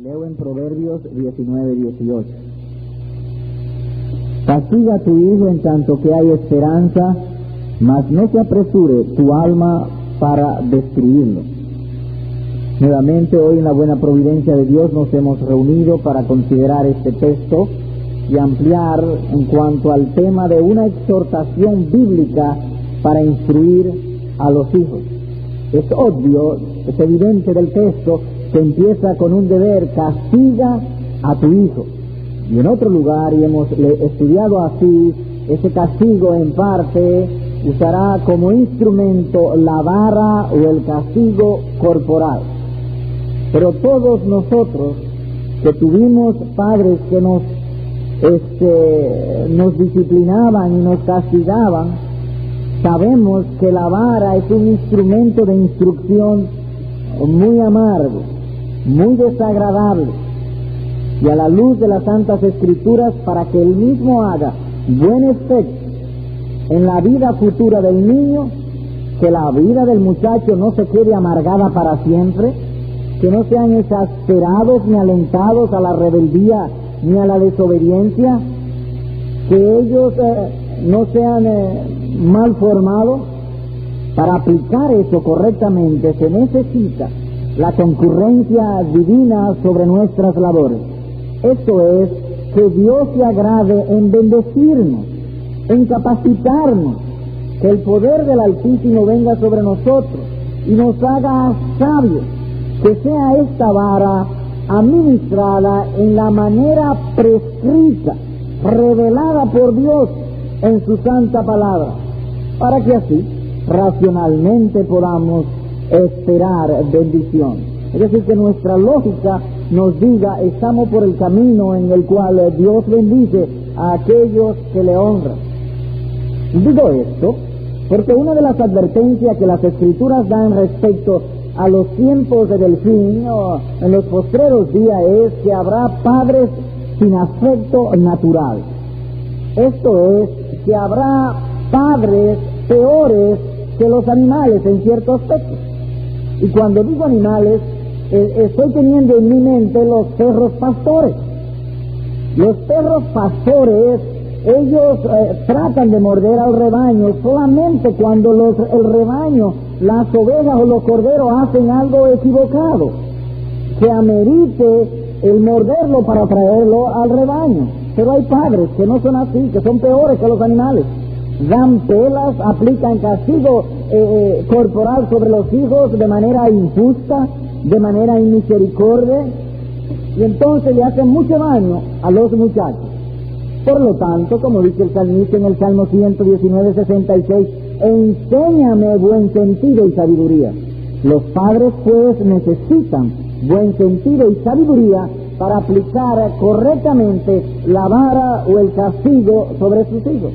Leo en Proverbios 19:18. Castiga a tu hijo en tanto que hay esperanza, mas no se apresure tu alma para destruirlo. Nuevamente hoy en la buena providencia de Dios nos hemos reunido para considerar este texto y ampliar en cuanto al tema de una exhortación bíblica para instruir a los hijos. Es obvio, es evidente del texto que empieza con un deber: castiga a tu hijo. Y en otro lugar, y hemos estudiado así, ese castigo en parte usará como instrumento la vara o el castigo corporal. Pero todos nosotros que tuvimos padres que nos disciplinaban y nos castigaban, sabemos que la vara es un instrumento de instrucción muy amargo, muy desagradable, y a la luz de las Santas Escrituras, para que el mismo haga buen efecto en la vida futura del niño, que la vida del muchacho no se quede amargada para siempre, que no sean exasperados ni alentados a la rebeldía ni a la desobediencia, que ellos no sean mal formados. Para aplicar eso correctamente se necesita la concurrencia divina sobre nuestras labores. Esto es, que Dios se agrade en bendecirnos, en capacitarnos, que el poder del Altísimo venga sobre nosotros y nos haga sabios, que sea esta vara administrada en la manera prescrita, revelada por Dios en su santa palabra, para que así racionalmente podamos esperar bendición. Es decir, que nuestra lógica nos diga: estamos por el camino en el cual Dios bendice a aquellos que le honran. Digo esto porque una de las advertencias que las Escrituras dan respecto a los tiempos del fin o en los postreros días es que habrá padres sin afecto natural. Esto es, que habrá padres peores que los animales en cierto aspecto. Y cuando digo animales, estoy teniendo en mi mente los perros pastores. Los perros pastores, ellos tratan de morder al rebaño solamente cuando el rebaño, las ovejas o los corderos hacen algo equivocado, que amerite el morderlo para traerlo al rebaño. Pero hay padres que no son así, que son peores que los animales. Dan pelas, aplican castigo corporal sobre los hijos de manera injusta, de manera inmisericordia, y entonces le hacen mucho daño a los muchachos. Por lo tanto, como dice el salmista en el Salmo 119:66, enséñame buen sentido y sabiduría. Los padres pues necesitan buen sentido y sabiduría para aplicar correctamente la vara o el castigo sobre sus hijos.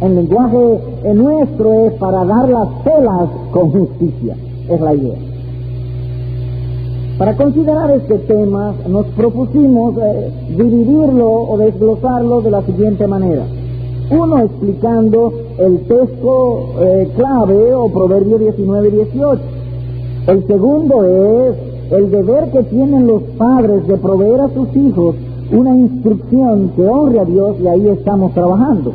El lenguaje nuestro es para dar las pelas con justicia, es la idea. Para considerar este tema nos propusimos dividirlo o desglosarlo de la siguiente manera. Uno, explicando el texto clave o Proverbio 19:18. El segundo es el deber que tienen los padres de proveer a sus hijos una instrucción que honre a Dios, y ahí estamos trabajando.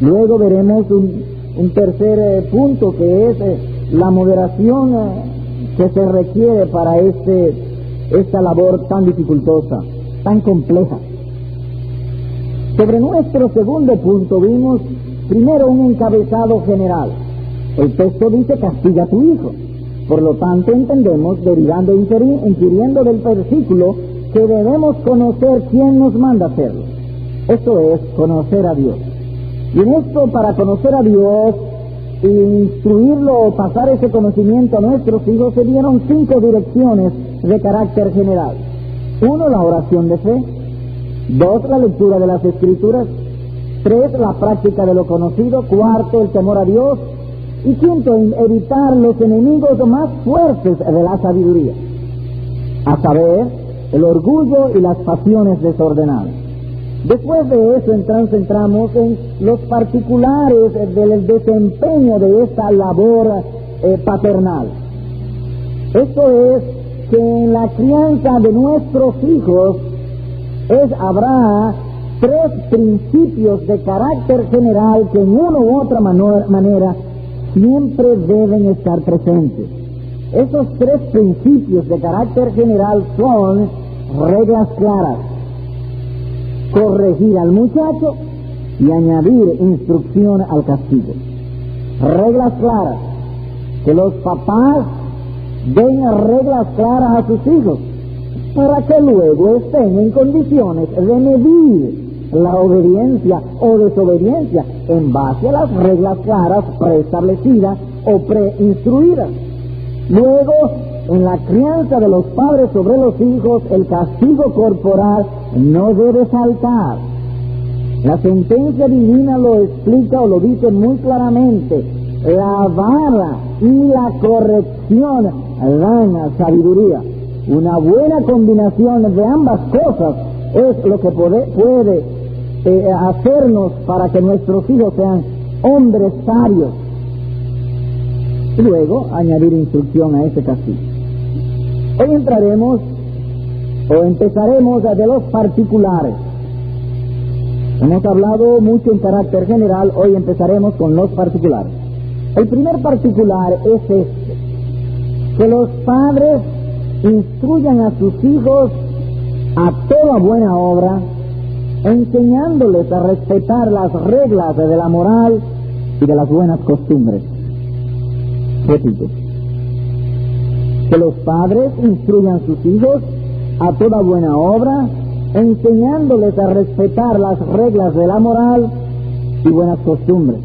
Luego veremos un tercer punto, que es la moderación que se requiere para esta labor tan dificultosa, tan compleja. Sobre nuestro segundo punto vimos primero un encabezado general. El texto dice: castiga a tu hijo. Por lo tanto, entendemos, derivando, infiriendo del versículo, que debemos conocer quién nos manda hacerlo. Esto es, conocer a Dios. Y en esto, para conocer a Dios e instruirlo o pasar ese conocimiento a nuestros hijos, se dieron 5 direcciones de carácter general. 1, la oración de fe. 2, la lectura de las Escrituras. 3, la práctica de lo conocido. 4, el temor a Dios. Y 5, evitar los enemigos más fuertes de la sabiduría, a saber, el orgullo y las pasiones desordenadas. Después de eso entramos en los particulares del desempeño de esta labor paternal. Esto es, que en la crianza de nuestros hijos habrá tres principios de carácter general que en una u otra manera siempre deben estar presentes. Esos tres principios de carácter general son reglas claras, corregir al muchacho y añadir instrucción al castigo. Reglas claras, que los papás den reglas claras a sus hijos para que luego estén en condiciones de medir la obediencia o desobediencia en base a las reglas claras preestablecidas o preinstruidas. Luego, en la crianza de los padres sobre los hijos, el castigo corporal no debe faltar. La sentencia divina lo explica o lo dice muy claramente. La vara y la corrección dan sabiduría. Una buena combinación de ambas cosas es lo que puede hacernos para que nuestros hijos sean hombres sabios. Y luego añadir instrucción a ese castigo. Hoy empezaremos de los particulares. Hemos hablado mucho en carácter general, hoy empezaremos con los particulares. El primer particular es este: que los padres instruyan a sus hijos a toda buena obra, enseñándoles a respetar las reglas de la moral y de las buenas costumbres. Repito, que los padres instruyan a sus hijos a toda buena obra, enseñándoles a respetar las reglas de la moral y buenas costumbres.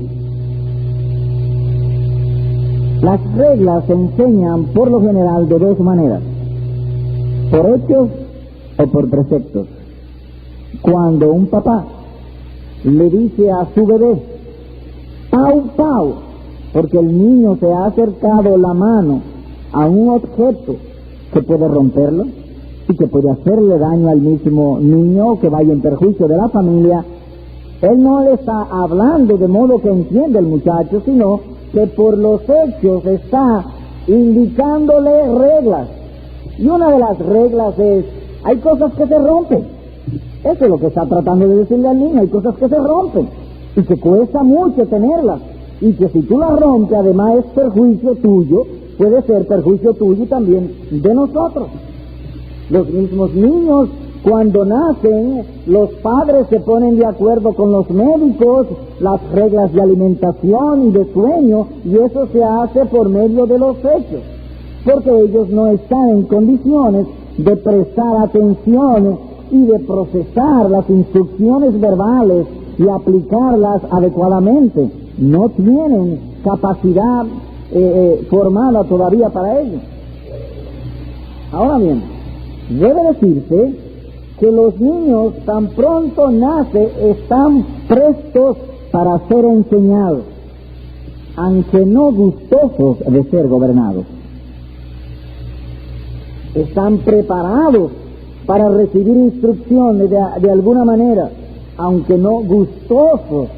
Las reglas se enseñan por lo general de dos maneras: por hechos o por preceptos. Cuando un papá le dice a su bebé, pau, pau, porque el niño se ha acercado la mano a un objeto que puede romperlo y que puede hacerle daño al mismo niño o que vaya en perjuicio de la familia, él no le está hablando de modo que entiende el muchacho, sino que por los hechos está indicándole reglas. Y una de las reglas es: hay cosas que se rompen. Eso es lo que está tratando de decirle al niño: hay cosas que se rompen y que cuesta mucho tenerlas, y que si tú las rompes, además es perjuicio tuyo, puede ser perjuicio tuyo y también de nosotros. Los mismos niños, cuando nacen, los padres se ponen de acuerdo con los médicos, las reglas de alimentación y de sueño, y eso se hace por medio de los hechos, porque ellos no están en condiciones de prestar atención y de procesar las instrucciones verbales y aplicarlas adecuadamente. No tienen capacidad formada todavía para ello. Ahora bien, debe decirse que los niños, tan pronto nacen, están prestos para ser enseñados, aunque no gustosos de ser gobernados. Están preparados para recibir instrucciones de alguna manera, aunque no gustosos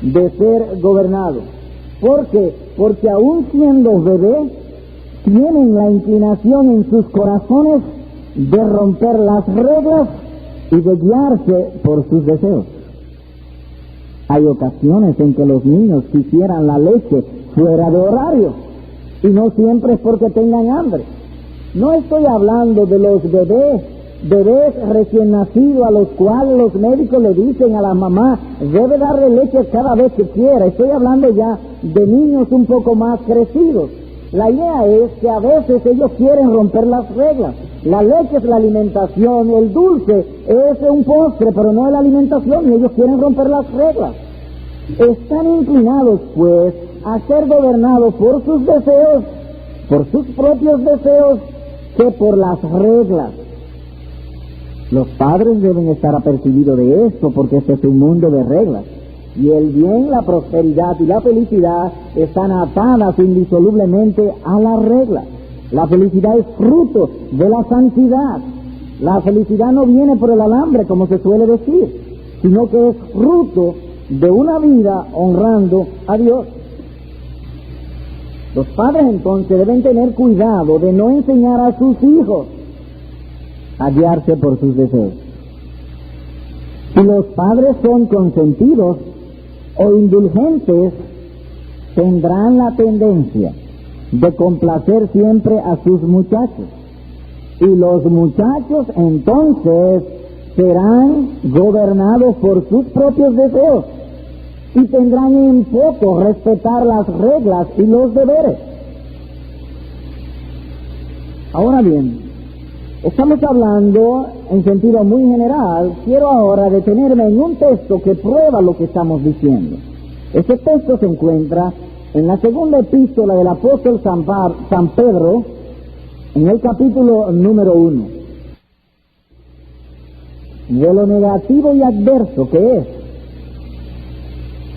de ser gobernados. ¿Por qué? Porque aún siendo bebés, tienen la inclinación en sus corazones de romper las reglas y de guiarse por sus deseos. Hay ocasiones en que los niños quisieran la leche fuera de horario, y no siempre es porque tengan hambre. No estoy hablando de los bebés recién nacidos a los cuales los médicos le dicen a la mamá: debe darle leche cada vez que quiera. Estoy hablando ya de niños un poco más crecidos. La idea es que a veces ellos quieren romper las reglas. La leche es la alimentación, el dulce es un postre, pero no es la alimentación, y ellos quieren romper las reglas. Están inclinados, pues, a ser gobernados por sus deseos, por sus propios deseos, que por las reglas. Los padres deben estar apercibidos de esto, porque este es un mundo de reglas. Y el bien, la prosperidad y la felicidad están atadas indisolublemente a las reglas. La felicidad es fruto de la santidad. La felicidad no viene por el alambre, como se suele decir, sino que es fruto de una vida honrando a Dios. Los padres entonces deben tener cuidado de no enseñar a sus hijos a guiarse por sus deseos. Si los padres son consentidos o indulgentes, tendrán la tendencia de complacer siempre a sus muchachos. Y los muchachos entonces serán gobernados por sus propios deseos y tendrán en poco respetar las reglas y los deberes. Ahora bien, estamos hablando en sentido muy general. Quiero ahora detenerme en un texto que prueba lo que estamos diciendo. Ese texto se encuentra en la segunda epístola del apóstol San Pedro, en el capítulo número 1. De lo negativo y adverso que es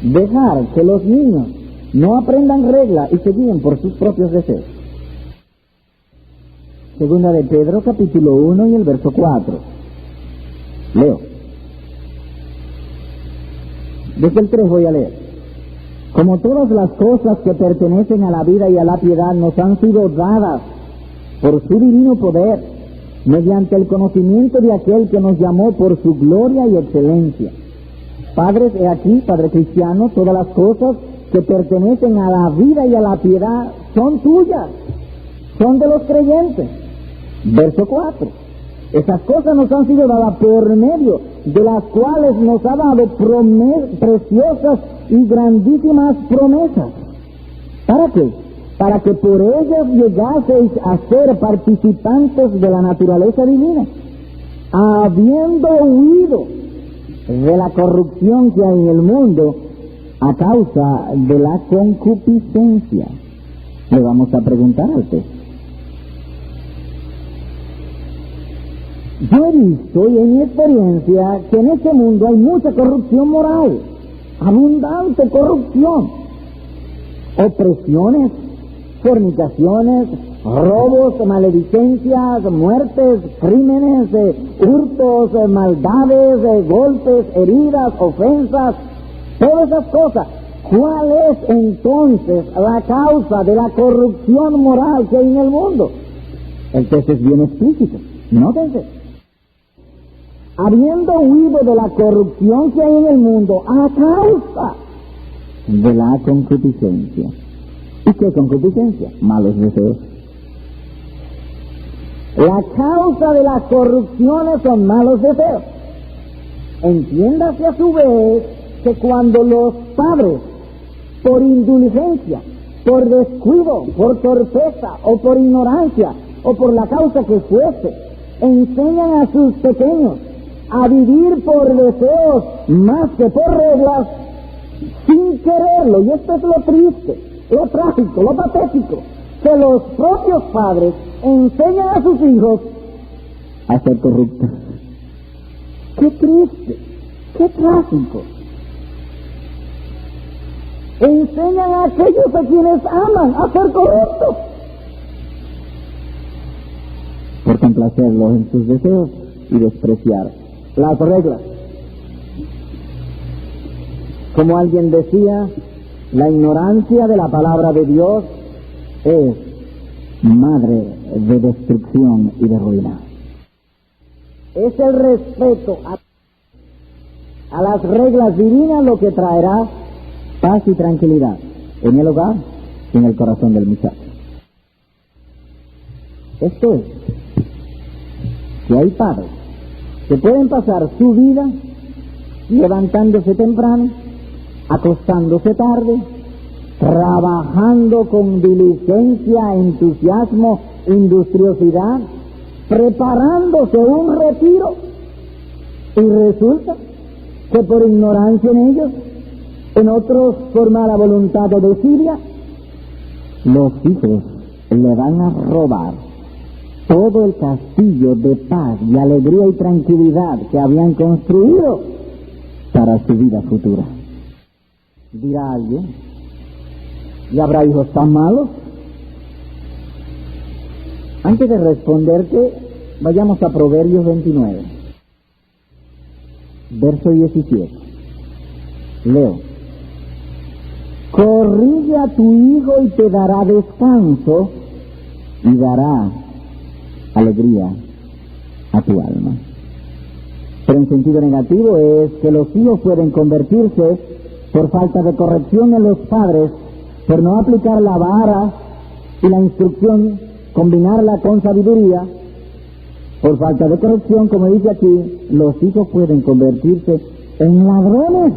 dejar que los niños no aprendan regla y se guíen por sus propios deseos. Segunda de Pedro, capítulo 1 y el verso 4. Leo. Desde el 3 voy a leer. Como todas las cosas que pertenecen a la vida y a la piedad nos han sido dadas por su divino poder, mediante el conocimiento de aquel que nos llamó por su gloria y excelencia. Padres, he aquí, Padre cristiano, todas las cosas que pertenecen a la vida y a la piedad son tuyas, son de los creyentes. Verso 4. Esas cosas nos han sido dadas por medio de las cuales nos ha dado preciosas y grandísimas promesas. ¿Para qué? Para que por ellas llegaseis a ser participantes de la naturaleza divina, habiendo huido de la corrupción que hay en el mundo a causa de la concupiscencia. Le vamos a preguntar a usted. Yo he visto y en mi experiencia que en este mundo hay mucha corrupción moral, abundante corrupción, opresiones, fornicaciones, robos, maledicencias, muertes, crímenes, hurtos, maldades, golpes, heridas, ofensas, todas esas cosas. ¿Cuál es entonces la causa de la corrupción moral que hay en el mundo? El texto es bien explícito. Nótense. Habiendo huido de la corrupción que hay en el mundo a causa de la concupiscencia. ¿Y qué concupiscencia? Malos deseos. La causa de las corrupciones son malos deseos. Entiéndase a su vez que cuando los padres, por indulgencia, por descuido, por torpeza o por ignorancia o por la causa que fuese, enseñan a sus pequeños a vivir por deseos más que por reglas, sin quererlo, y esto es lo triste, lo trágico, lo patético, que los propios padres enseñan a sus hijos a ser corruptos. ¡Qué triste! ¡Qué trágico! Enseñan a aquellos a quienes aman a ser corruptos por complacerlos en sus deseos y despreciar las reglas. Como alguien decía, la ignorancia de la palabra de Dios es madre de destrucción y de ruina. Es el respeto a las reglas divinas lo que traerá paz y tranquilidad en el hogar y en el corazón del muchacho. Esto es, que hay padres que pueden pasar su vida levantándose temprano, acostándose tarde, trabajando con diligencia, entusiasmo, industriosidad, preparándose un retiro, y resulta que por ignorancia en ellos, en otros por mala voluntad o desidia, los hijos le van a robar todo el castillo de paz y alegría y tranquilidad que habían construido para su vida futura. Dirá alguien, ¿y habrá hijos tan malos? Antes de responderte, vayamos a Proverbios 29, verso 17. Leo. Corrige a tu hijo y te dará descanso y dará alegría a tu alma. Pero en sentido negativo es que los hijos pueden convertirse por falta de corrección en los padres, por no aplicar la vara y la instrucción, combinarla con sabiduría. Por falta de corrección, como dice aquí, los hijos pueden convertirse en ladrones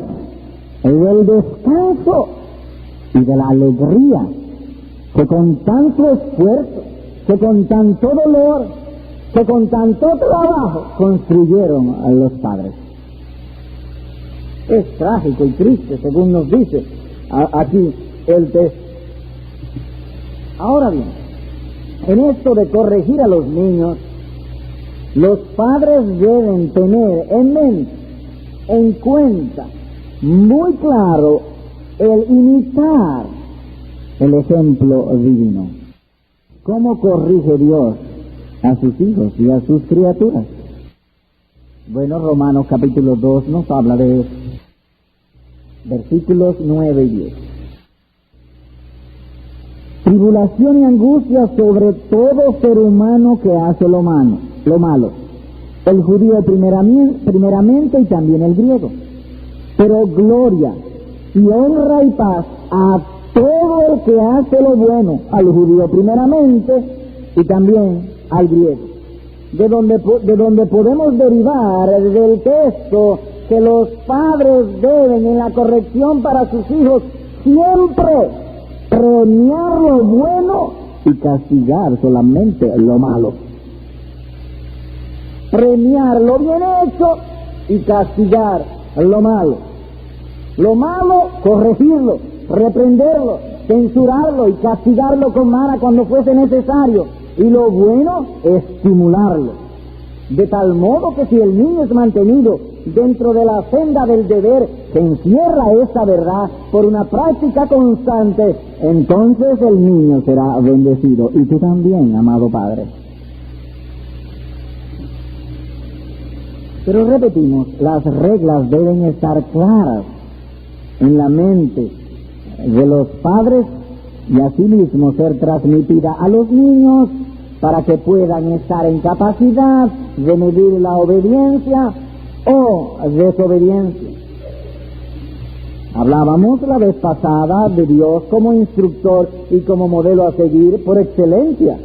del descanso y de la alegría que con tanto esfuerzo, que con tanto dolor, que con tanto trabajo construyeron a los padres. Es trágico y triste, según nos dice aquí el texto. Ahora bien, en esto de corregir a los niños, los padres deben tener en mente, en cuenta, muy claro, el imitar el ejemplo divino. ¿Cómo corrige Dios a sus hijos y a sus criaturas? Bueno, Romanos capítulo 2 nos habla de eso. Versículos 9 y 10. Tribulación y angustia sobre todo ser humano que hace lo malo. El judío primeramente y también el griego. Pero gloria y honra y paz a todo el que hace lo bueno, al judío primeramente y también al griego. De donde podemos derivar del texto que los padres deben en la corrección para sus hijos siempre premiar lo bueno y castigar solamente lo malo. Premiar lo bien hecho y castigar lo malo. Lo malo, corregirlo, reprenderlo, censurarlo y castigarlo con vara cuando fuese necesario. Y lo bueno, estimularlo. De tal modo que si el niño es mantenido dentro de la senda del deber que encierra esa verdad por una práctica constante, entonces el niño será bendecido. Y tú también, amado Padre. Pero repetimos, las reglas deben estar claras en la mente de los padres y asimismo ser transmitida a los niños para que puedan estar en capacidad de medir la obediencia o desobediencia. Hablábamos la vez pasada de Dios como instructor y como modelo a seguir por excelencia.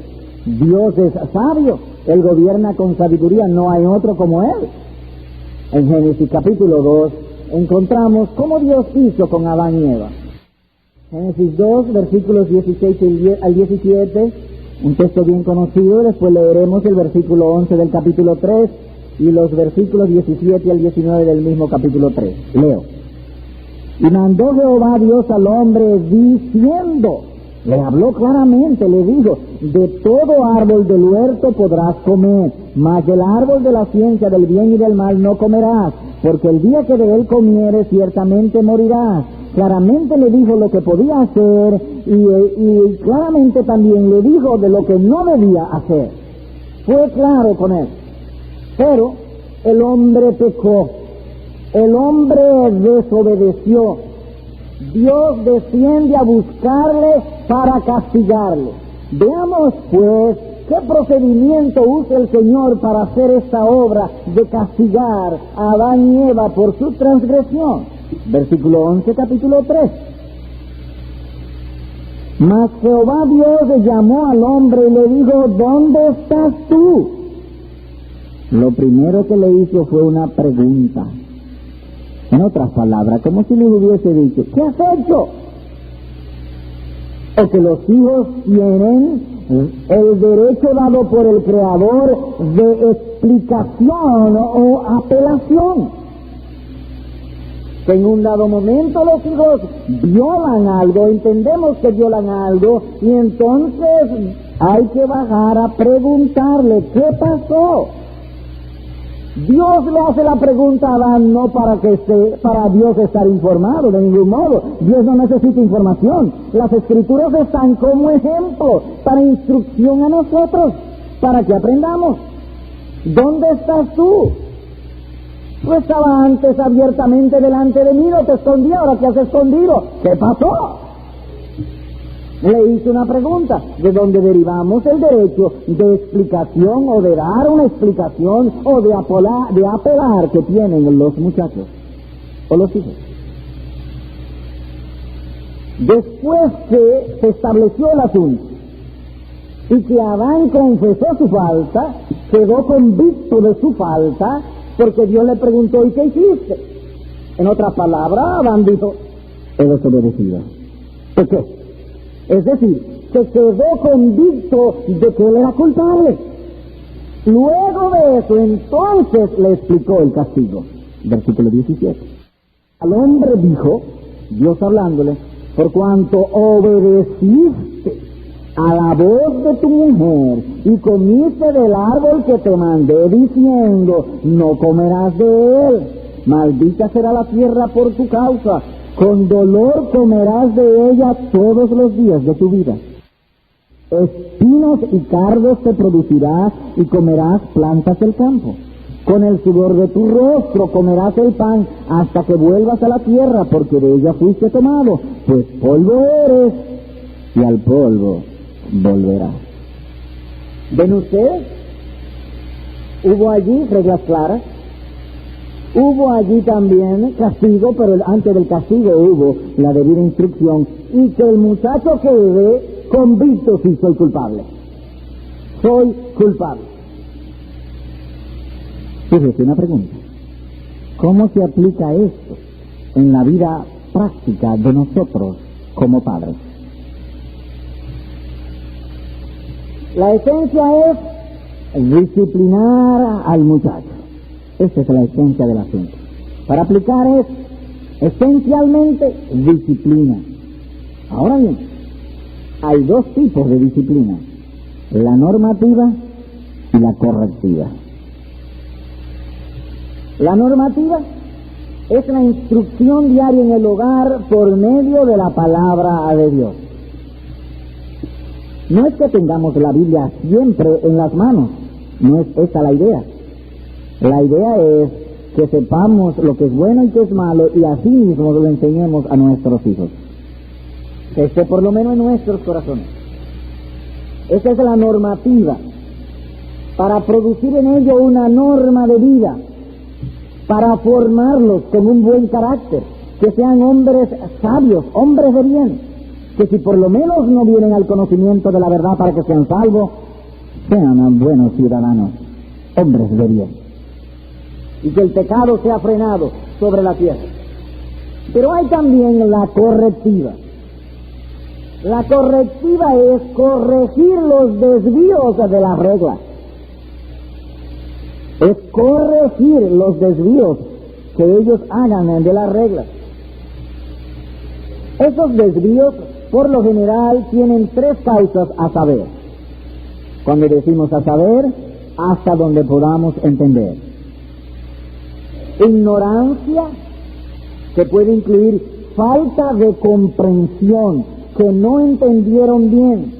Dios es sabio, Él gobierna con sabiduría, no hay otro como Él. En Génesis capítulo 2 encontramos cómo Dios hizo con Adán y Eva. Génesis 2, versículos 16 al 17, un texto bien conocido. Después leeremos el versículo 11 del capítulo 3 y los versículos 17 al 19 del mismo capítulo 3. Leo. Y mandó Jehová Dios al hombre diciendo, le habló claramente, le dijo, de todo árbol del huerto podrás comer, mas del árbol de la ciencia del bien y del mal no comerás, porque el día que de él comieres ciertamente morirás. Claramente le dijo lo que podía hacer y claramente también le dijo de lo que no debía hacer. Fue claro con él. Pero el hombre pecó, el hombre desobedeció. Dios desciende a buscarle para castigarle. Veamos pues qué procedimiento usa el Señor para hacer esta obra de castigar a Adán y Eva por su transgresión. Versículo 11, capítulo 3. Mas Jehová Dios llamó al hombre y le dijo, ¿dónde estás tú? Lo primero que le hizo fue una pregunta. En otras palabras, como si le hubiese dicho, ¿qué has hecho? O que los hijos tienen el derecho dado por el Creador de explicación o apelación. Que en un dado momento los hijos violan algo, entendemos que violan algo, y entonces hay que bajar a preguntarle, ¿qué pasó? Dios le hace la pregunta a Adán no para Dios estar informado, de ningún modo. Dios no necesita información. Las Escrituras están como ejemplo, para instrucción a nosotros, para que aprendamos. ¿Dónde estás tú? Tú estabas antes abiertamente delante de mí, no te escondí, ahora te has escondido. ¿Qué pasó? Le hice una pregunta, de donde derivamos el derecho de explicación o de dar una explicación o de apelar que tienen los muchachos o los hijos. Después que se estableció el asunto y que Adán confesó su falta, quedó convicto de su falta, porque Dios le preguntó: ¿y qué hiciste? En otras palabras, Adán dijo: he desobedecido. ¿Por qué? Es decir, que quedó convicto de que él era culpable. Luego de eso, entonces le explicó el castigo. Versículo 17. Al hombre dijo, Dios hablándole: por cuanto obedeciste a la voz de tu mujer y comiste del árbol que te mandé diciendo: no comerás de él, maldita será la tierra por tu causa, con dolor comerás de ella todos los días de tu vida. Espinos y cardos te producirás y comerás plantas del campo. Con el sudor de tu rostro comerás el pan hasta que vuelvas a la tierra, porque de ella fuiste tomado, pues polvo eres y al polvo volverás. ¿Ven ustedes? Hubo allí reglas claras. Hubo allí también castigo, pero antes del castigo hubo la debida instrucción, y que el muchacho quede convicto: sí, soy culpable. Soy culpable. Fíjese, una pregunta: ¿cómo se aplica esto en la vida práctica de nosotros como padres? La esencia es disciplinar al muchacho. Esa es la esencia del asunto. Para aplicar es esencialmente disciplina. Ahora bien, hay dos tipos de disciplina: la normativa y la correctiva. La normativa es la instrucción diaria en el hogar por medio de la palabra de Dios. No es que tengamos la Biblia siempre en las manos, no es esa la idea. La idea es que sepamos lo que es bueno y que es malo, y así mismo lo enseñemos a nuestros hijos. Que esté por lo menos en nuestros corazones. Esa es la normativa, para producir en ello una norma de vida, para formarlos con un buen carácter, que sean hombres sabios, hombres de bien, que si por lo menos no vienen al conocimiento de la verdad para que sean salvos, sean buenos ciudadanos, hombres de bien, y que el pecado sea frenado sobre la tierra. Pero hay también la correctiva. La correctiva es corregir los desvíos de las reglas. Es corregir los desvíos que ellos hagan de las reglas. Esos desvíos, por lo general, tienen tres causas a saber. Cuando decimos a saber, hasta donde podamos entender: ignorancia, que puede incluir falta de comprensión, que no entendieron bien;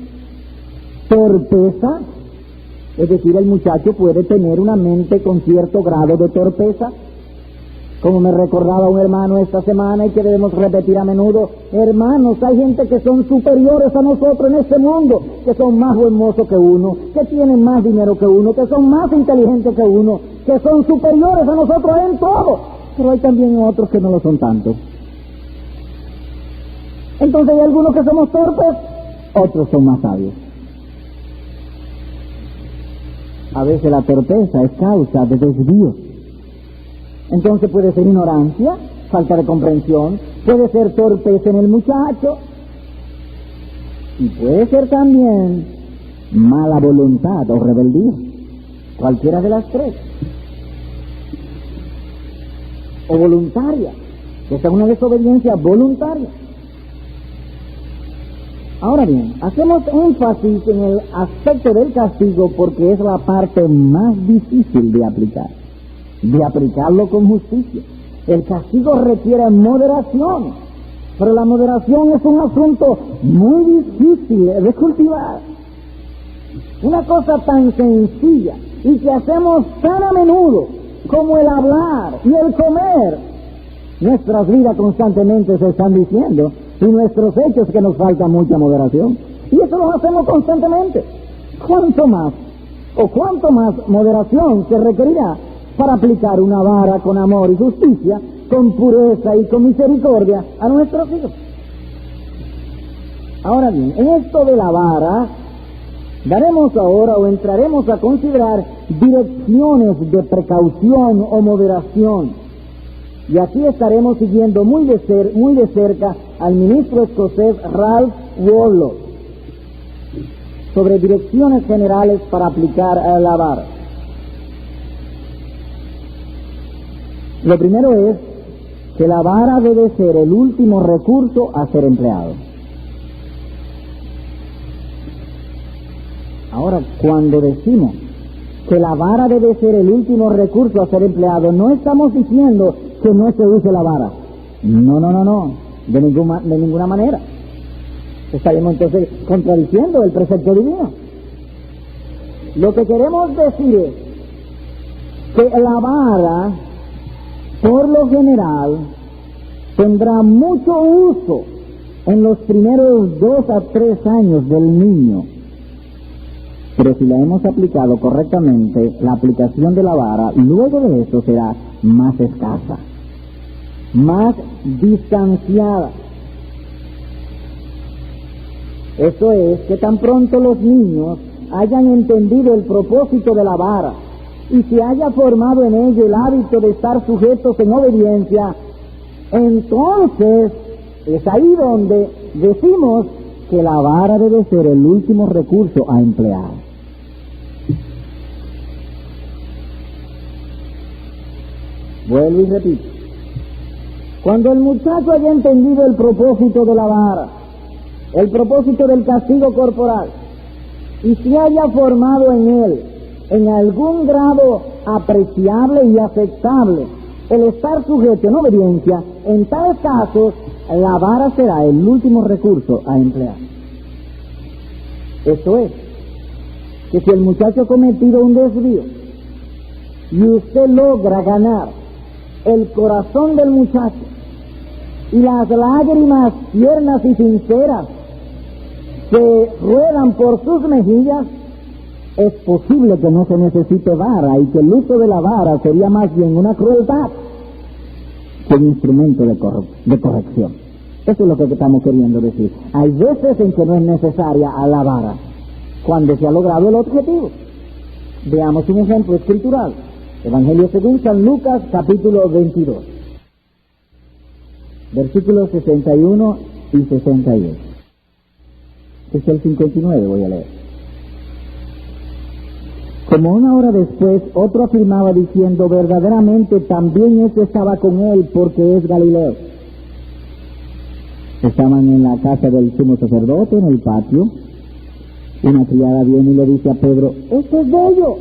torpeza, es decir, el muchacho puede tener una mente con cierto grado de torpeza, como me recordaba un hermano esta semana y que debemos repetir a menudo: hermanos, hay gente que son superiores a nosotros en este mundo, que son más buen mozo que uno, que tienen más dinero que uno, que son más inteligentes que uno, que son superiores a nosotros en todo, pero hay también otros que no lo son tanto. Entonces hay algunos que somos torpes, otros son más sabios. A veces la torpeza es causa de desvío. Entonces puede ser ignorancia, falta de comprensión, puede ser torpeza en el muchacho, y puede ser también mala voluntad o rebeldía, cualquiera de las tres. O voluntaria, que es una desobediencia voluntaria. Ahora bien, hacemos énfasis en el aspecto del castigo porque es la parte más difícil de aplicarlo con justicia. El castigo requiere moderación, pero la moderación es un asunto muy difícil de cultivar. Una cosa tan sencilla y que hacemos tan a menudo como el hablar y el comer. Nuestras vidas constantemente se están diciendo: y nuestros hechos que nos falta mucha moderación. Y eso lo hacemos constantemente. ¿Cuánto más moderación se requerirá para aplicar una vara con amor y justicia, con pureza y con misericordia a nuestros hijos? Ahora bien, en esto de la vara, daremos ahora o entraremos a considerar direcciones de precaución o moderación. Y aquí estaremos siguiendo muy de cerca al ministro escocés Ralph Waldo sobre direcciones generales para aplicar a la vara. Lo primero es que la vara debe ser el último recurso a ser empleado. Ahora, cuando decimos que la vara debe ser el último recurso a ser empleado, no estamos diciendo que no se use la vara. No, de ninguna manera. Estaríamos entonces contradiciendo el precepto divino. Lo que queremos decir es que la vara, por lo general, tendrá mucho uso en los primeros 2 a 3 años del niño. Pero si la hemos aplicado correctamente, la aplicación de la vara, luego de eso será más escasa, más distanciada. Eso es, que tan pronto los niños hayan entendido el propósito de la vara y se haya formado en ello el hábito de estar sujetos en obediencia, entonces es ahí donde decimos que la vara debe ser el último recurso a emplear. Vuelvo y repito. Cuando el muchacho haya entendido el propósito de la vara, el propósito del castigo corporal, y se haya formado en él, en algún grado apreciable y aceptable, el estar sujeto en obediencia, en tales casos, la vara será el último recurso a emplear. Esto es, que si el muchacho ha cometido un desvío, y usted logra ganar el corazón del muchacho, y las lágrimas tiernas y sinceras que ruedan por sus mejillas, es posible que no se necesite vara y que el uso de la vara sería más bien una crueldad que un instrumento de corrección. Eso es lo que estamos queriendo decir. Hay veces en que no es necesaria a la vara, cuando se ha logrado el objetivo. Veamos un ejemplo escritural. Evangelio según San Lucas, capítulo 22, versículos 61 y 62. Es el 59, voy a leer. Como una hora después, otro afirmaba diciendo, verdaderamente también este estaba con él, porque es Galileo. Estaban en la casa del sumo sacerdote, en el patio. Una criada viene y le dice a Pedro, este es de ellos.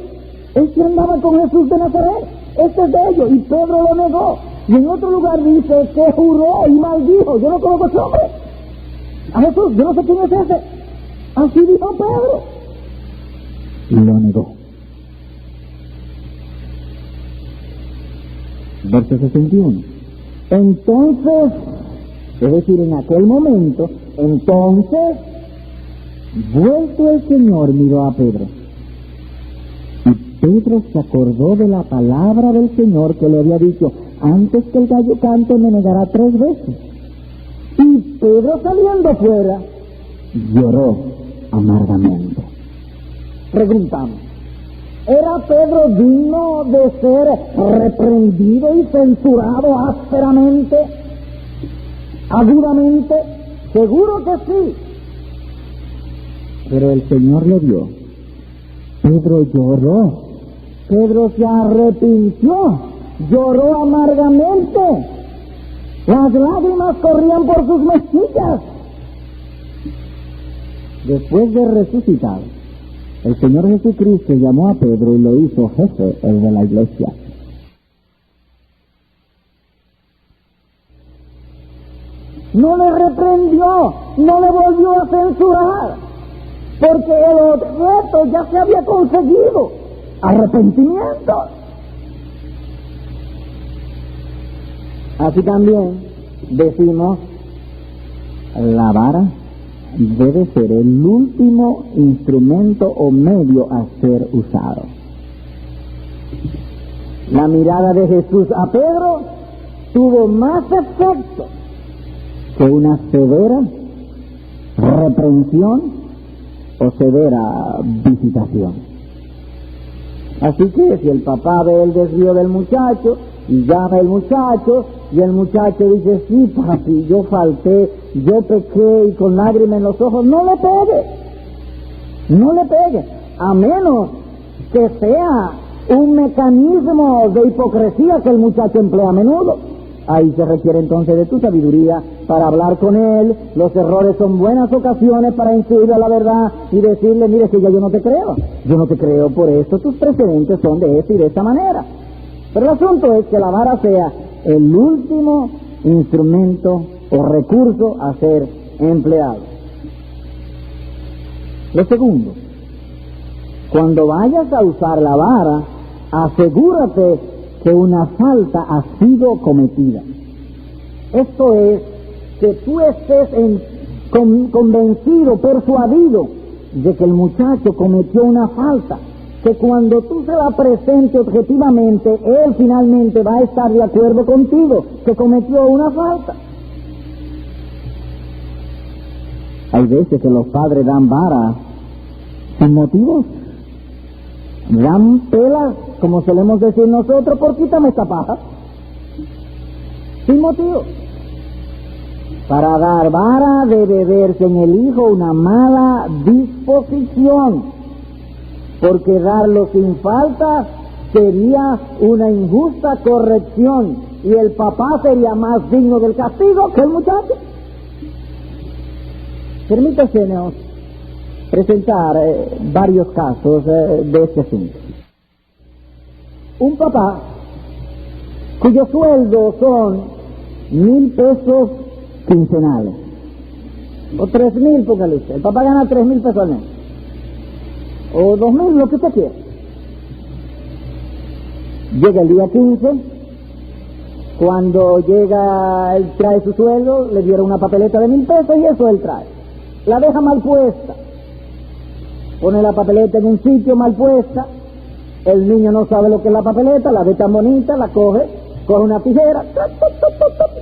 Este andaba con Jesús de Nazaret, este es de ellos, y Pedro lo negó. Y en otro lugar dice que juró y maldijo, yo no conozco a ese hombre, a Jesús, yo no sé quién es ese. Así dijo Pedro, y lo negó. Verso 61. Entonces, es decir, en aquel momento, entonces, vuelto el Señor miró a Pedro. Pedro se acordó de la palabra del Señor que le había dicho, antes que el gallo cante me negará 3 veces. Y Pedro, saliendo fuera, lloró amargamente. Preguntamos, ¿era Pedro digno de ser reprendido y censurado ásperamente, agudamente? Seguro que sí. Pero el Señor le dio. Pedro lloró. Pedro se arrepintió, lloró amargamente, las lágrimas corrían por sus mejillas. Después de resucitar, el Señor Jesucristo llamó a Pedro y lo hizo jefe de la iglesia. No le reprendió, no le volvió a censurar, porque el objeto ya se había conseguido. Arrepentimiento. Así también decimos la vara debe ser el último instrumento o medio a ser usado. La mirada de Jesús a Pedro tuvo más efecto que una severa reprensión o severa visitación. Así que si el papá ve el desvío del muchacho y llama al muchacho y el muchacho dice: sí, papi, yo falté, yo pequé, y con lágrimas en los ojos, no le pegue, a menos que sea un mecanismo de hipocresía que el muchacho emplea a menudo. Ahí se requiere entonces de tu sabiduría para hablar con él. Los errores son buenas ocasiones para instruirle a la verdad y decirle: mire, que ya yo no te creo por esto, tus precedentes son de esta y de esta manera. Pero el asunto es que la vara sea el último instrumento o recurso a ser empleado. Lo segundo, cuando vayas a usar la vara, asegúrate que una falta ha sido cometida. Esto es, que tú estés convencido, persuadido de que el muchacho cometió una falta, que cuando tú se la presentes objetivamente, él finalmente va a estar de acuerdo contigo que cometió una falta. Hay veces que los padres dan vara sin motivos, dan pelas, como solemos decir nosotros, por quítame esta paja, sin motivo. Para dar vara debe verse en el hijo una mala disposición, porque darlo sin falta sería una injusta corrección y el papá sería más digno del castigo que el muchacho. Permítasenos presentar varios casos de este asunto. Un papá cuyo sueldo son 1,000 pesos quincenales, o 3,000, póngale usted. El papá gana 3,000 pesos al mes, o 2,000, lo que usted quiera. Llega el día 15, cuando llega, él trae su sueldo, le dieron una papeleta de 1,000 pesos y eso él trae. La deja mal puesta, pone la papeleta en un sitio mal puesta, el niño no sabe lo que es la papeleta, la ve tan bonita, la coge una tijera,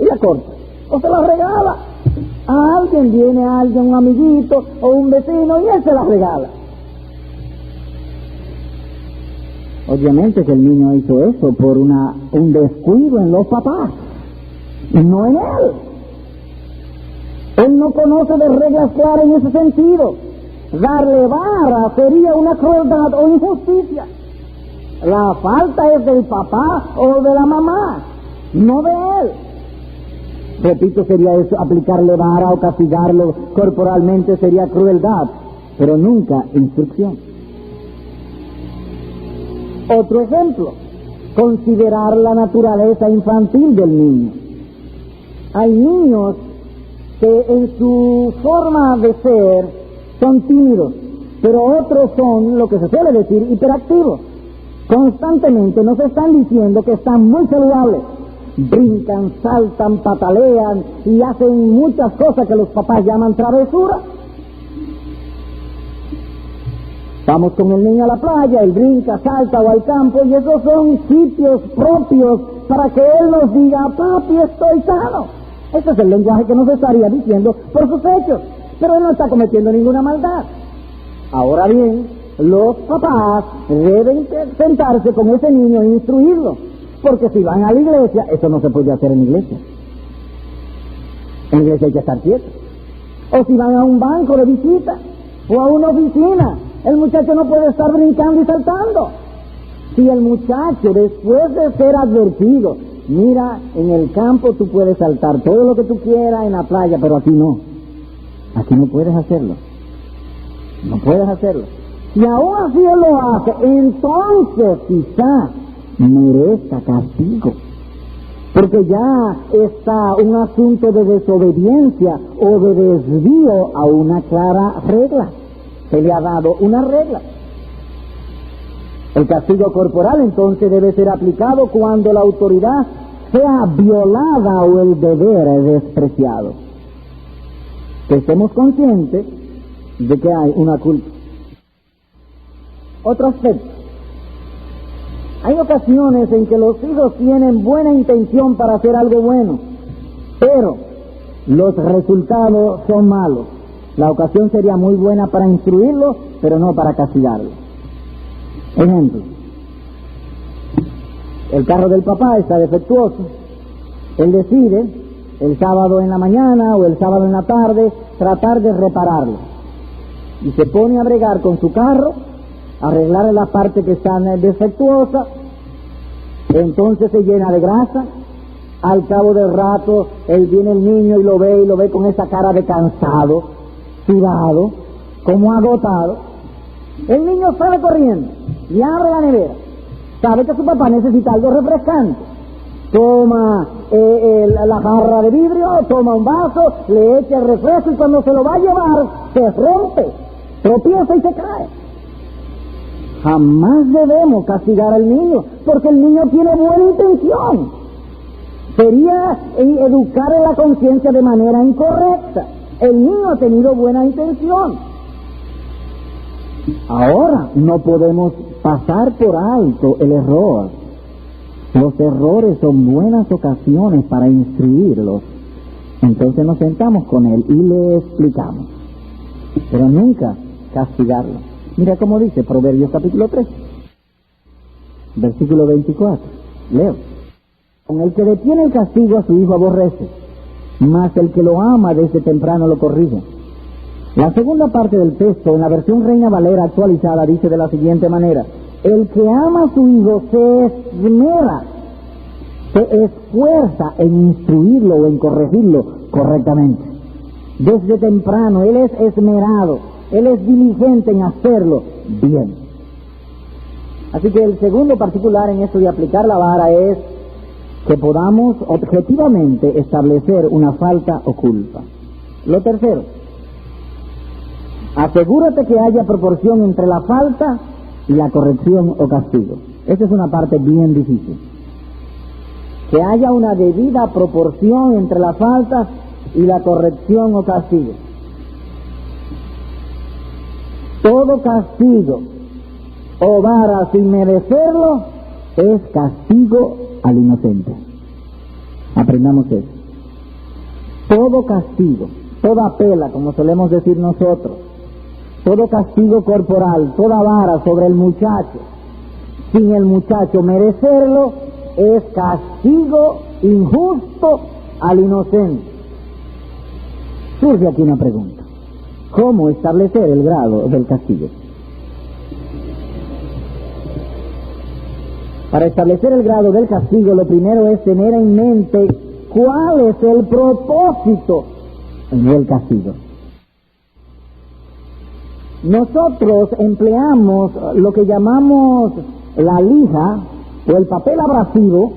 y la corta, o se la regala a alguien, viene alguien, un amiguito o un vecino, y él se la regala. Obviamente que el niño hizo eso por un descuido en los papás, no en él. Él no conoce de reglas claras en ese sentido. Darle vara sería una crueldad o injusticia. La falta es del papá o de la mamá, no de él. Repito, sería eso, aplicarle vara o castigarlo corporalmente sería crueldad, pero nunca instrucción. Otro ejemplo, considerar la naturaleza infantil del niño. Hay niños que en su forma de ser son tímidos, pero otros son, lo que se suele decir, hiperactivos. Constantemente nos están diciendo que están muy saludables, brincan, saltan, patalean y hacen muchas cosas que los papás llaman travesuras. Vamos con el niño a la playa, él brinca, salta, o al campo, y esos son sitios propios para que él nos diga: papi, estoy sano. Ese es el lenguaje que nos estaría diciendo por sus hechos, pero él no está cometiendo ninguna maldad. Ahora bien, los papás deben sentarse con ese niño e instruirlo, porque si van a la iglesia, eso no se puede hacer en la iglesia. En la iglesia hay que estar quieto. O si van a un banco de visita o a una oficina, el muchacho no puede estar brincando y saltando. Si el muchacho, después de ser advertido: mira, en el campo tú puedes saltar todo lo que tú quieras, en la playa, pero aquí no puedes hacerlo, no puedes hacerlo. Si aún así él lo hace, entonces quizás merezca castigo, porque ya está un asunto de desobediencia o de desvío a una clara regla. Se le ha dado una regla. El castigo corporal entonces debe ser aplicado cuando la autoridad sea violada o el deber es despreciado. que estemos conscientes de que hay una culpa. Otro aspecto. Hay ocasiones en que los hijos tienen buena intención para hacer algo bueno, pero los resultados son malos. La ocasión sería muy buena para instruirlo, pero no para castigarlo. Ejemplo. El carro del papá está defectuoso. Él decide, el sábado en la mañana o el sábado en la tarde, tratar de repararlo. Y se pone a bregar con su carro, a arreglar la parte que está defectuosa. Entonces se llena de grasa. Al cabo del rato, él viene el niño y lo ve con esa cara de cansado, sudado, como agotado. El niño sale corriendo y abre la nevera. Sabe que su papá necesita algo refrescante. Toma la jarra de vidrio, toma un vaso, le echa el refresco y cuando se lo va a llevar, se rompe, tropieza y se cae. Jamás debemos castigar al niño, porque el niño tiene buena intención. Sería educar en la conciencia de manera incorrecta. El niño ha tenido buena intención. Ahora no podemos pasar por alto el error. Los errores son buenas ocasiones para instruirlos. Entonces nos sentamos con él y le explicamos, pero nunca castigarlo. Mira cómo dice Proverbios capítulo 3, versículo 24. Leo. Con el que detiene el castigo a su hijo aborrece, mas el que lo ama desde temprano lo corrige. La segunda parte del texto, en la versión Reina Valera actualizada, dice de la siguiente manera: el que ama a su hijo se esmera, se esfuerza en instruirlo o en corregirlo correctamente. Desde temprano, él es esmerado, él es diligente en hacerlo bien. Así que el segundo particular en esto de aplicar la vara es que podamos objetivamente establecer una falta o culpa. Lo tercero, asegúrate que haya proporción entre la falta y la corrección o castigo. Esa es una parte bien difícil. Que haya una debida proporción entre la falta y la corrección o castigo. Todo castigo o vara sin merecerlo es castigo al inocente. Aprendamos eso. Todo castigo, toda pela, como solemos decir nosotros, todo castigo corporal, toda vara sobre el muchacho, sin el muchacho merecerlo, es castigo injusto al inocente. Surge aquí una pregunta: ¿cómo establecer el grado del castigo? Para establecer el grado del castigo, lo primero es tener en mente cuál es el propósito del castigo. Nosotros empleamos lo que llamamos la lija o el papel abrasivo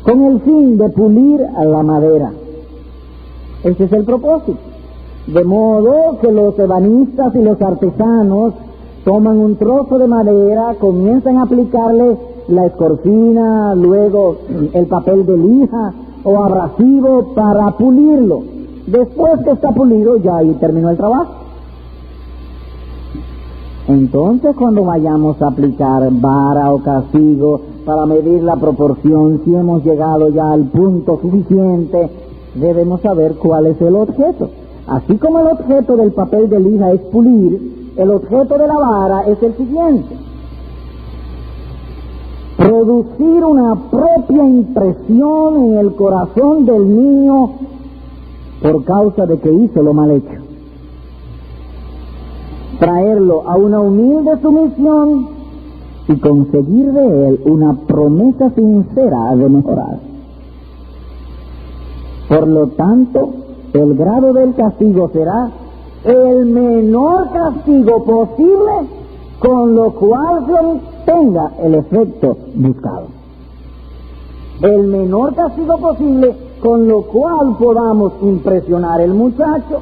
con el fin de pulir la madera. Ese es el propósito. De modo que los ebanistas y los artesanos toman un trozo de madera, comienzan a aplicarle la escorfina, luego el papel de lija o abrasivo para pulirlo. Después que está pulido, ya ahí terminó el trabajo. Entonces, cuando vayamos a aplicar vara o castigo para medir la proporción, si hemos llegado ya al punto suficiente, debemos saber cuál es el objeto. Así como el objeto del papel de lija es pulir, el objeto de la vara es el siguiente: producir una propia impresión en el corazón del niño por causa de que hizo lo mal hecho. Traerlo a una humilde sumisión y conseguir de él una promesa sincera de mejorar. Por lo tanto, el grado del castigo será el menor castigo posible, con lo cual se obtenga el efecto buscado. El menor castigo posible, con lo cual podamos impresionar al muchacho,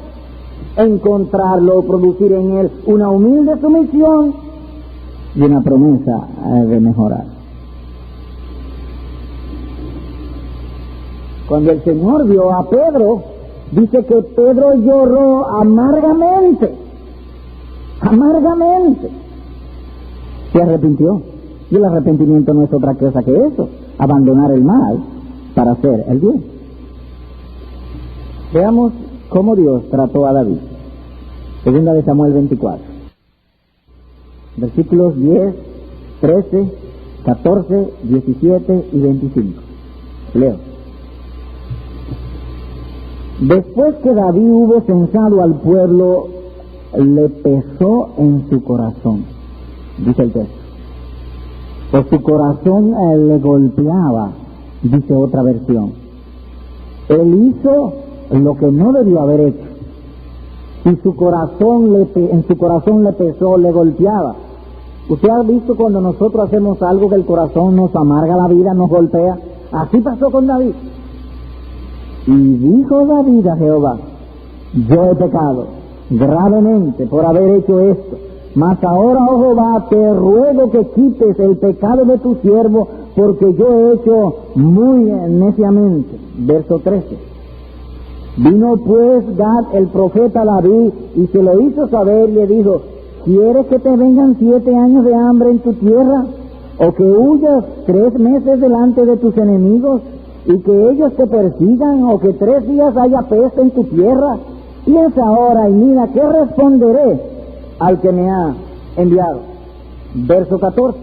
encontrarlo, producir en él una humilde sumisión y una promesa de mejorar. Cuando el Señor vio a Pedro dice que Pedro lloró amargamente, se arrepintió. Y el arrepentimiento no es otra cosa que eso, abandonar el mal para hacer el bien. Veamos cómo Dios trató a David. Segunda de Samuel 24, versículos 10, 13, 14, 17 y 25. Leo. Después que David hubo censado al pueblo, le pesó en su corazón, dice el texto. Pues su corazón le golpeaba, dice otra versión. Él hizo lo que no debió haber hecho. Y en su corazón le pesó, le golpeaba. Usted ha visto cuando nosotros hacemos algo que el corazón nos amarga la vida, nos golpea. Así pasó con David. Y dijo David a Jehová: yo he pecado gravemente por haber hecho esto. Mas ahora, oh Jehová, te ruego que quites el pecado de tu siervo, porque yo he hecho muy neciamente. Verso 13. Vino pues Gad el profeta a David y se lo hizo saber y le dijo: ¿quieres que te vengan 7 años de hambre en tu tierra? ¿O que huyas 3 meses delante de tus enemigos y que ellos te persigan? ¿O que 3 días haya peste en tu tierra? Piensa ahora y mira, ¿qué responderé al que me ha enviado? Verso 14.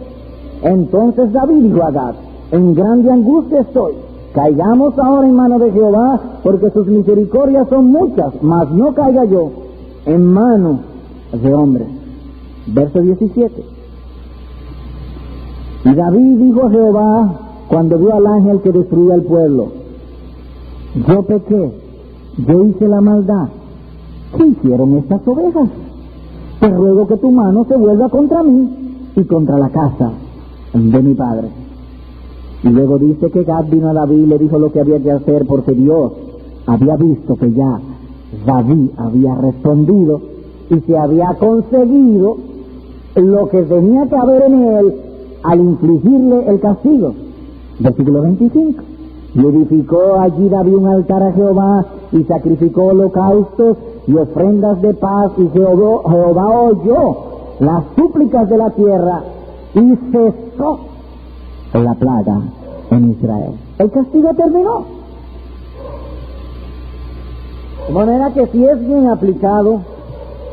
Entonces David dijo a Gad: en grande angustia estoy. Caigamos ahora en mano de Jehová, porque sus misericordias son muchas, mas no caiga yo en mano de hombres. Verso 17. Y David dijo a Jehová cuando vio al ángel que destruía el pueblo: yo pequé, yo hice la maldad. ¿Qué hicieron estas ovejas? Te ruego que tu mano se vuelva contra mí y contra la casa de mi padre. Y luego dice que Gad vino a David y le dijo lo que había que hacer, porque Dios había visto que ya David había respondido y se había conseguido lo que tenía que haber en él al infligirle el castigo. Versículo 25. Y edificó allí David un altar a Jehová y sacrificó holocaustos y ofrendas de paz, y Jehová oyó las súplicas de la tierra y cesó la plaga en Israel. El castigo terminó. De manera que si es bien aplicado,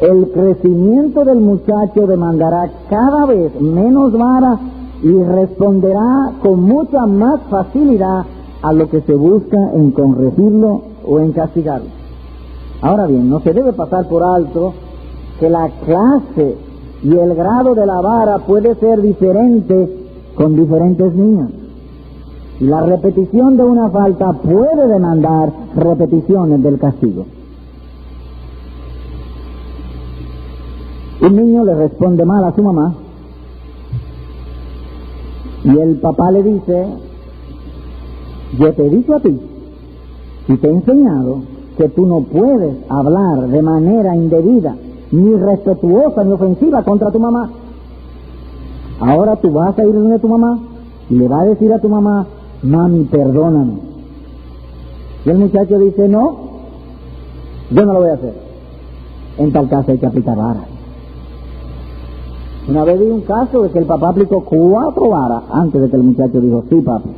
el crecimiento del muchacho demandará cada vez menos vara y responderá con mucha más facilidad a lo que se busca en corregirlo o en castigarlo. Ahora bien, no se debe pasar por alto que la clase y el grado de la vara puede ser diferente con diferentes niños. Y la repetición de una falta puede demandar repeticiones del castigo. Un niño le responde mal a su mamá y el papá le dice: yo te he dicho a ti y te he enseñado que tú no puedes hablar de manera indebida, ni respetuosa, ni ofensiva contra tu mamá. Ahora tú vas a ir donde tu mamá y le vas a decir a tu mamá: mami, perdóname. Y el muchacho dice: no, yo no lo voy a hacer. En tal caso hay que aplicar varas. Una vez vi un caso de que el papá aplicó 4 varas antes de que el muchacho dijo: sí, papi.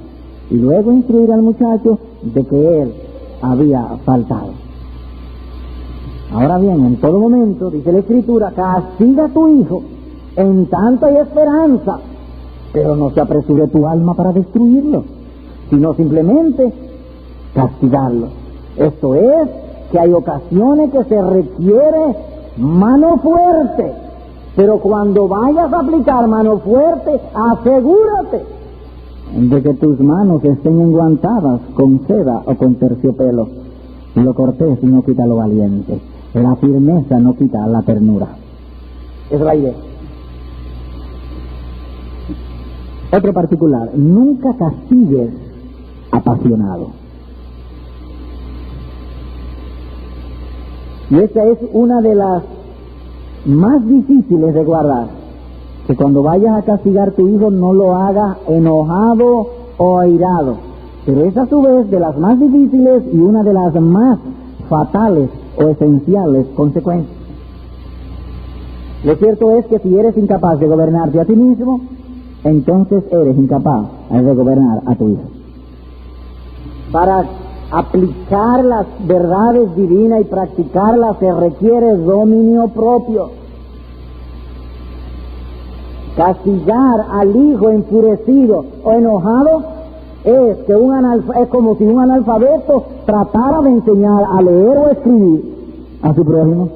Y luego instruir al muchacho de que él había faltado. Ahora bien, en todo momento, dice la Escritura, castiga a tu hijo en tanto hay esperanza, pero no se apresure tu alma para destruirlo, sino simplemente castigarlo. Esto es, que hay ocasiones que se requiere mano fuerte, pero cuando vayas a aplicar mano fuerte, asegúrate de que tus manos estén enguantadas con seda o con terciopelo. Lo cortés no quita lo valiente, la firmeza no quita la ternura. Es la idea. Otro particular: nunca castigues apasionado. Y esta es una de las más difíciles de guardar, que cuando vayas a castigar a tu hijo no lo hagas enojado o airado. Pero es a su vez de las más difíciles y una de las más fatales o esenciales consecuencias. Lo cierto es que si eres incapaz de gobernarte a ti mismo, entonces eres incapaz de gobernar a tu hijo. Para aplicar las verdades divinas y practicarlas se requiere dominio propio. Castigar al hijo enfurecido o enojado es como si un analfabeto tratara de enseñar a leer o escribir a su prójimo.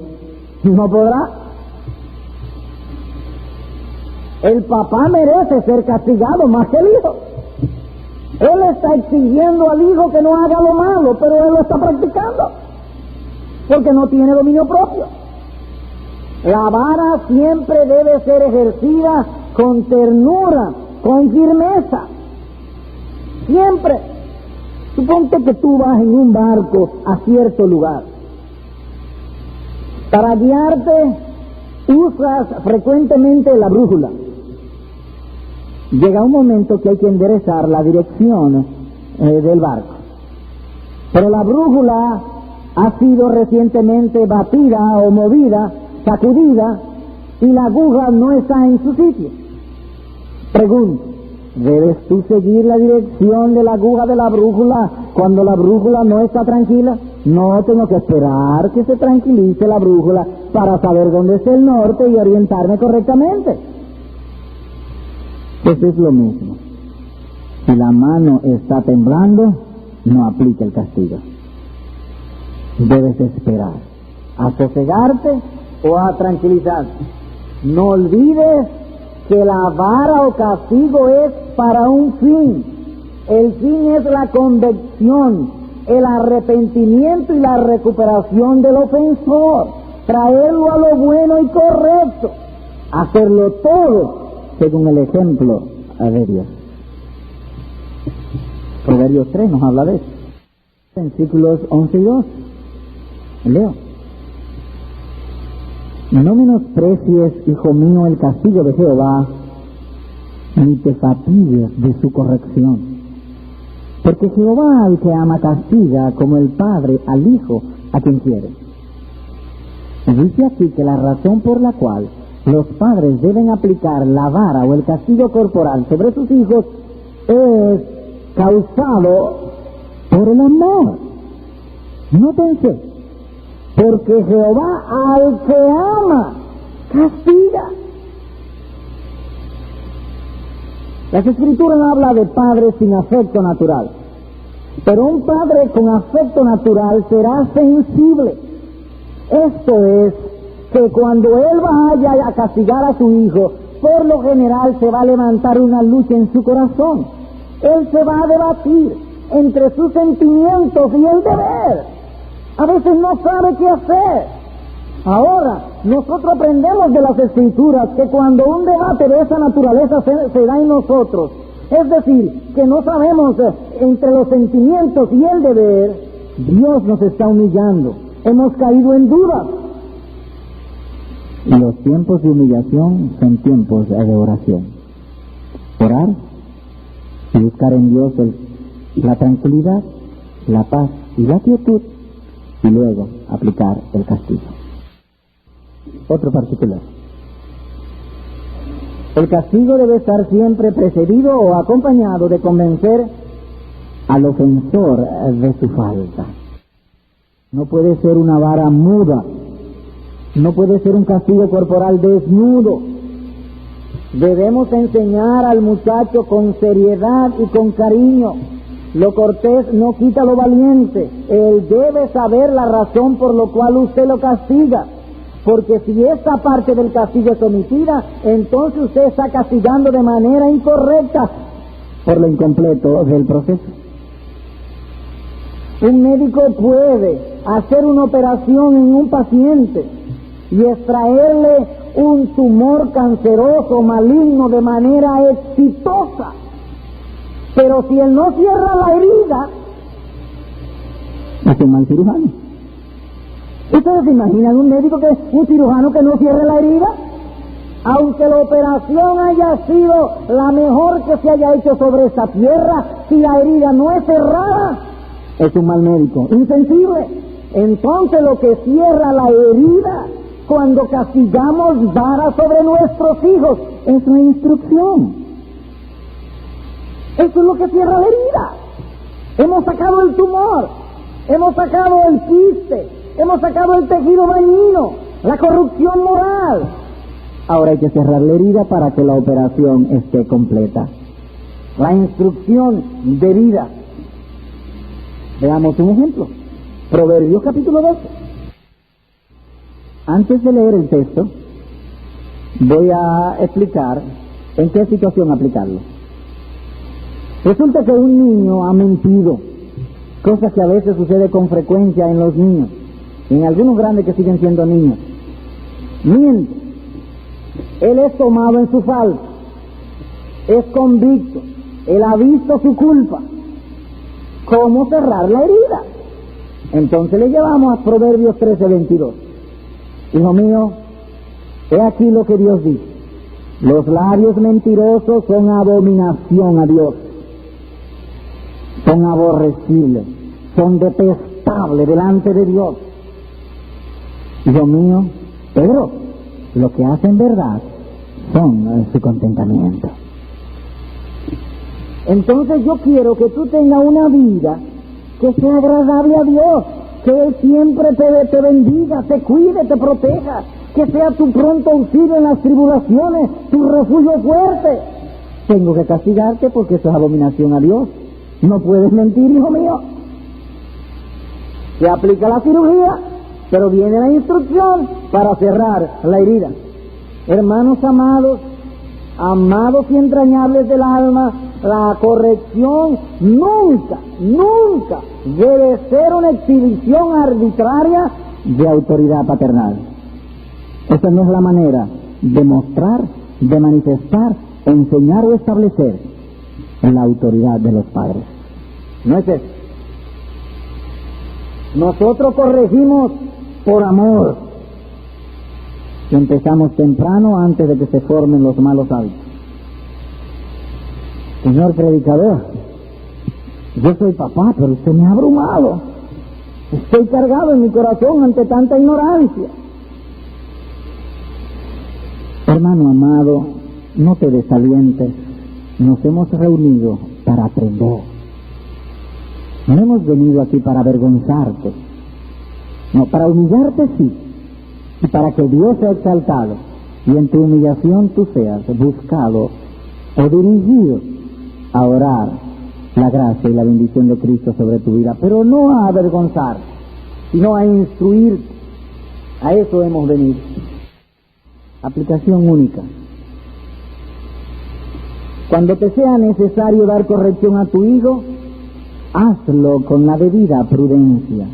No podrá. El papá merece ser castigado más que el hijo. Él está exigiendo al hijo que no haga lo malo, pero él lo está practicando porque no tiene dominio propio. La vara siempre debe ser ejercida con ternura, con firmeza. Siempre. Suponte que tú vas en un barco a cierto lugar. Para guiarte usas frecuentemente la brújula. Llega un momento que hay que enderezar la dirección del barco. Pero la brújula ha sido recientemente batida o movida, sacudida, y la aguja no está en su sitio. Pregunto, ¿debes tú seguir la dirección de la aguja de la brújula cuando la brújula no está tranquila? No, tengo que esperar que se tranquilice la brújula para saber dónde está el norte y orientarme correctamente. Pues es lo mismo. Si la mano está temblando, no aplica el castigo. Debes esperar a sosegarte o a tranquilizarte. No olvides que la vara o castigo es para un fin. El fin es la convicción, el arrepentimiento y la recuperación del ofensor, traerlo a lo bueno y correcto, hacerlo todo según el ejemplo de Dios. Proverbios 3 nos habla de eso. Versículos 11 y 12. Leo. No menosprecies, hijo mío, el castigo de Jehová, ni te fatigues de su corrección. Porque Jehová al que ama castiga, como el padre al hijo a quien quiere. Dice aquí que la razón por la cual los padres deben aplicar la vara o el castigo corporal sobre sus hijos es causado por el amor. No pensé, porque Jehová al que ama castiga. Las Escrituras no hablan de padres sin afecto natural, pero un padre con afecto natural será sensible. Esto es, que cuando él vaya a castigar a su hijo, por lo general se va a levantar una lucha en su corazón. Él se va a debatir entre sus sentimientos y el deber. A veces no sabe qué hacer. Ahora, nosotros aprendemos de las Escrituras que cuando un debate de esa naturaleza se da en nosotros, es decir, que no sabemos entre los sentimientos y el deber, Dios nos está humillando. Hemos caído en dudas. Y los tiempos de humillación son tiempos de oración. Orar y buscar en Dios la tranquilidad, la paz y la quietud, y luego aplicar el castigo. Otro particular. El castigo debe estar siempre precedido o acompañado de convencer al ofensor de su falta. No puede ser una vara muda. No puede ser un castigo corporal desnudo. Debemos enseñar al muchacho con seriedad y con cariño. Lo cortés no quita lo valiente. Él debe saber la razón por lo cual usted lo castiga. Porque si esta parte del castigo es omitida, entonces usted está castigando de manera incorrecta por lo incompleto del proceso. Un médico puede hacer una operación en un paciente y extraerle un tumor canceroso, maligno, de manera exitosa. Pero si él no cierra la herida, es un mal cirujano. ¿Ustedes se imaginan un cirujano que no cierre la herida? Aunque la operación haya sido la mejor que se haya hecho sobre esta tierra, si la herida no es cerrada, es un mal médico, insensible. Entonces lo que cierra la herida cuando castigamos vara sobre nuestros hijos es la instrucción. Eso es lo que cierra la herida. Hemos sacado el tumor, hemos sacado el quiste, hemos sacado el tejido dañino, la corrupción moral. Ahora hay que cerrar la herida para que la operación esté completa. La instrucción de vida. Veamos un ejemplo. Proverbios capítulo 12. Antes de leer el texto, voy a explicar en qué situación aplicarlo. Resulta que un niño ha mentido, cosa que a veces sucede con frecuencia en los niños, y en algunos grandes que siguen siendo niños. Miente. Él es tomado en su falta, es convicto, él ha visto su culpa. ¿Cómo cerrar la herida? Entonces le llevamos a Proverbios 13:22. Hijo mío, he aquí lo que Dios dice: los labios mentirosos son abominación a Dios, son aborrecibles, son detestables delante de Dios. Hijo mío, Pedro, lo que hacen verdad son su contentamiento. Entonces yo quiero que tú tengas una vida que sea agradable a Dios, que Él siempre te bendiga, te cuide, te proteja, que sea tu pronto auxilio en las tribulaciones, tu refugio fuerte. Tengo que castigarte porque eso es abominación a Dios. No puedes mentir, hijo mío. Se aplica la cirugía, pero viene la instrucción para cerrar la herida. Hermanos amados, amados y entrañables del alma, la corrección nunca debe ser una exhibición arbitraria de autoridad paternal. Esa no es la manera de mostrar, de manifestar, enseñar o establecer la autoridad de los padres. No es eso. Nosotros corregimos por amor. Y empezamos temprano antes de que se formen los malos hábitos. Señor predicador, yo soy papá, pero usted me ha abrumado. Estoy cargado en mi corazón ante tanta ignorancia. Hermano amado, no te desalientes. Nos hemos reunido para aprender. No hemos venido aquí para avergonzarte. No, para humillarte sí. Y para que Dios sea exaltado. Y en tu humillación tú seas buscado o dirigido a orar la gracia y la bendición de Cristo sobre tu vida, pero no a avergonzar, sino a instruir. A eso hemos venido. Aplicación única. Cuando te sea necesario dar corrección a tu hijo, hazlo con la debida prudencia.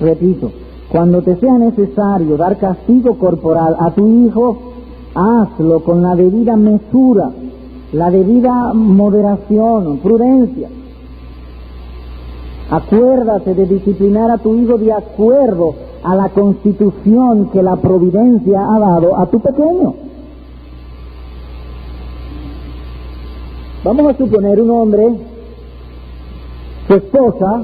Repito, cuando te sea necesario dar castigo corporal a tu hijo, hazlo con la debida mesura, la debida moderación, prudencia. Acuérdate de disciplinar a tu hijo de acuerdo a la constitución que la providencia ha dado a tu pequeño. Vamos a suponer un hombre, su esposa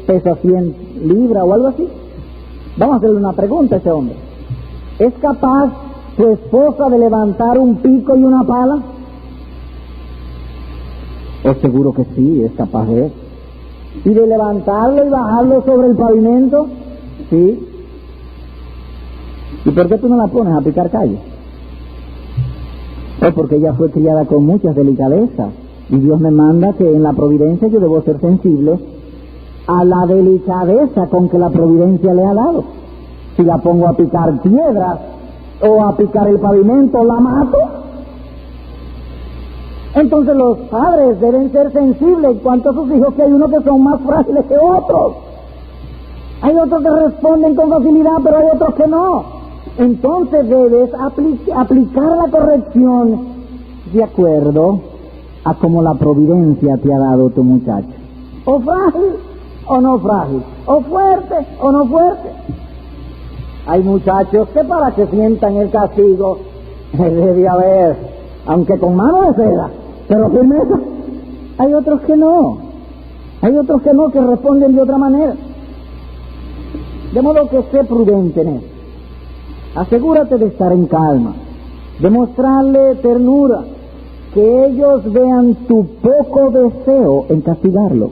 pesa 100 libras o algo así. Vamos a hacerle una pregunta a ese hombre. ¿Es capaz tu esposa de levantar un pico y una pala? Pues seguro que sí, es capaz de eso. ¿Y de levantarlo y bajarlo sobre el pavimento? Sí. ¿Y por qué tú no la pones a picar calle? Pues porque ella fue criada con muchas delicadezas. Y Dios me manda que en la providencia yo debo ser sensible a la delicadeza con que la providencia le ha dado. Si la pongo a picar piedras o a picar el pavimento, la mato. Entonces los padres deben ser sensibles en cuanto a sus hijos, que hay unos que son más frágiles que otros. Hay otros que responden con facilidad, pero hay otros que no. Entonces debes aplicar la corrección de acuerdo a como la providencia te ha dado tu muchacho. O frágil o no frágil, o fuerte o no fuerte. Hay muchachos que para que sientan el castigo debe haber, aunque con mano de seda, pero firmeza. Hay otros que no. Hay otros que no, que responden de otra manera. De modo que sé prudente en eso. Asegúrate de estar en calma, de mostrarle ternura, que ellos vean tu poco deseo en castigarlo,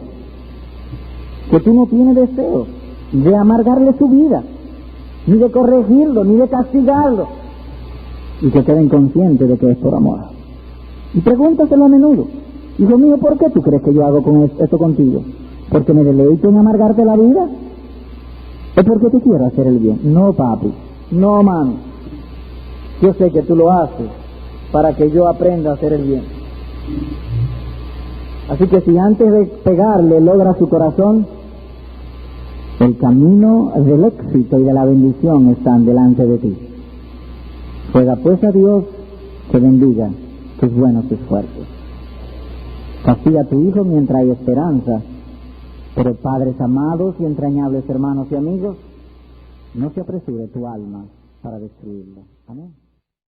que tú no tienes deseo de amargarle su vida, ni de corregirlo, ni de castigarlo, y que queden conscientes de que es por amor. Y pregúntaselo a menudo: hijo mío, ¿por qué tú crees que yo hago con esto contigo? ¿Porque me deleito en amargarte la vida? ¿O porque tú quieres hacer el bien? No, papi, no, mami, yo sé que tú lo haces para que yo aprenda a hacer el bien. Así que si antes de pegarle logra su corazón, el camino del éxito y de la bendición están delante de ti. Ruega pues a Dios que bendiga tus buenos esfuerzos. Castiga a tu hijo mientras hay esperanza, pero padres amados y entrañables hermanos y amigos, no se apresure tu alma para destruirlo. Amén.